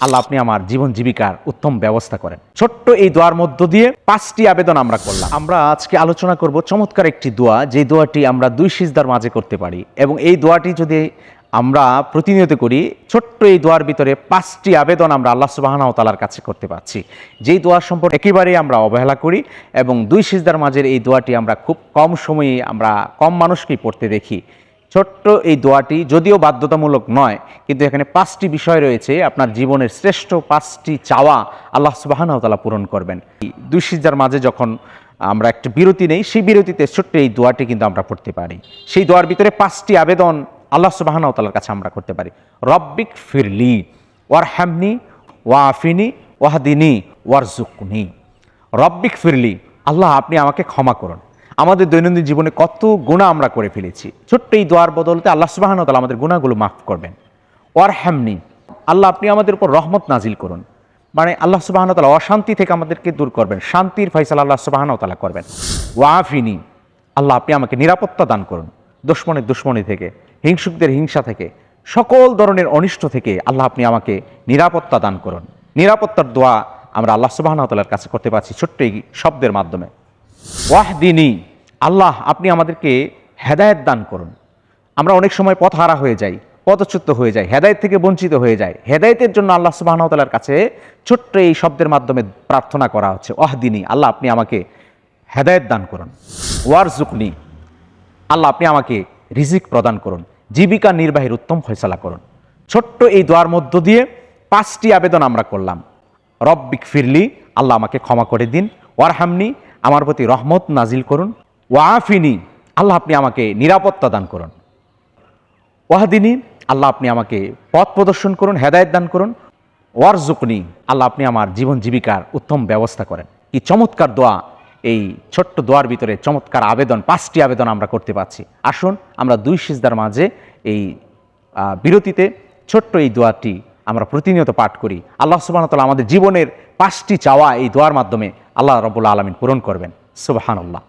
আল্লাহ আপনি আমার জীবন জীবিকার উত্তম ব্যবস্থা করেন। ছোট্ট এই দোয়ার মধ্য দিয়ে 5টি আবেদন আমরা করলাম। আমরা আজকে আলোচনা করব চমৎকার একটি দোয়া, যে দোয়াটি আমরা 2 সিজদার মাঝে করতে পারি, এবং এই দোয়াটি যদি আমরা প্রতিনিয়ত করি, ছোট্ট এই দোয়ার ভিতরে 5টি আবেদন আমরা আল্লাহ সুবহানাহু ওয়া তাআলার কাছে করতে পারছি। যেই দোয়ার সম্পর্কে একেবারেই আমরা অবহেলা করি, এবং 2 সিজদার মাঝের এই দোয়াটি আমরা খুব কম সময়ে আমরা কম মানুষকেই পড়তে দেখি। ছোট্ট এই দোয়াটি যদিও বাধ্যতামূলক নয়, কিন্তু এখানে 5টি বিষয় রয়েছে, আপনার জীবনের শ্রেষ্ঠ 5টি চাওয়া আল্লাহ সুবহানাহু ওয়া তাআলা পূরণ করবেন। 2 সিজদার মাঝে যখন আমরা একটা বিরতি নেই, সেই বিরতিতে ছোট্ট এই দোয়াটি কিন্তু আমরা পড়তে পারি। সেই দোয়ার ভিতরে 5টি আবেদন আল্লাহ সুবহানাহু ওয়া তাআলার কাছে আমরা করতে পারি। রব্বিক ফিরলি ওয়ারহামনি ওয়াআফিনি ওয়াহদিনি ওয়ারজুকনি। রব্বিক ফিরলি, আল্লাহ আপনি আমাকে ক্ষমা করুন। আমাদের দৈনন্দিন জীবনে কত গুনাহ আমরা করে ফেলেছি, ছোট্ট এই দোয়ার বদলতে আল্লাহ সুবহানাহু ওয়া তাআলা আমাদের গুনাহগুলো মাফ করবেন। ওয়ারহামনি, আল্লাহ আপনি আমাদের উপর রহমত নাজিল করুন, মানে আল্লাহ সুবহানাহু ওয়া তাআলা অশান্তি থেকে আমাদেরকে দূর করবেন, শান্তির ফয়সালা আল্লাহ সুবহানাহু ওয়া তাআলা করবেন। ওয়াআফিনি, আল্লাহ আপনি আমাকে নিরাপত্তা দান করুন, দুশমনের দুশমনি থেকে, হিংসুকদের হিংসা থেকে, সকল ধরনের অনিষ্ট থেকে আল্লাহ আপনি আমাকে নিরাপত্তা দান করুন। নিরাপত্তার দোয়া আমরা আল্লাহ সুবহানাহু ওয়া তাআলার কাছে করতে পারছি ছোট্ট এই শব্দের মাধ্যমে। ওয়াহদিনী, আল্লাহ আপনি আমাদেরকে হেদায়েত দান করুন। আমরা অনেক সময় পথহারা হয়ে যাই, পথচ্যুত হয়ে যাই, হেদায়েত থেকে বঞ্চিত হয়ে যাই। হেদায়েতের জন্য আল্লাহ সুবহানাহু ওয়া তাআলার কাছে ছোট্ট এই শব্দের মাধ্যমে প্রার্থনা করা হচ্ছে, ওয়াহদিনী, আল্লাহ আপনি আমাকে হেদায়েত দান করুন। ওয়ারজুকনি, আল্লাহ আপনি আমাকে রিজিক প্রদান করুন, জীবিকা নির্বাহের উত্তম ফয়সালা করুন। ছোট্ট এই দোয়ার মধ্য দিয়ে 5টি আবেদন আমরা করলাম। রব্বিক ফিরলি, আল্লাহ আমাকে ক্ষমা করে দিন। ওয়ারহামনি, আমার প্রতি রহমত নাজিল করুন। ওয়াআফিনি, আল্লাহ আপনি আমাকে নিরাপত্তা দান করুন। ওয়াহদিনী, আল্লাহ আপনি আমাকে পথ প্রদর্শন করুন, হেদায়েত দান করুন। ওয়ারজুকনি, আল্লাহ আপনি আমার জীবন জীবিকার উত্তম ব্যবস্থা করেন। কি চমৎকার দোয়া! এই ছোট্ট দোয়ার ভিতরে চমৎকার আবেদন, 5টি আবেদন আমরা করতে পারছি। আসুন আমরা 2 সিজদার মাঝে এই বিরতিতে ছোট্ট এই দোয়াটি আমরা প্রতিনিয়ত পাঠ করি। আল্লাহ সুবহানাহু ওয়া তাআলা আমাদের জীবনের 5টি চাওয়া এই দোয়ার মাধ্যমে আল্লাহ রাব্বুল আলামিন পূরণ করবেন। সুবহানাল্লাহ।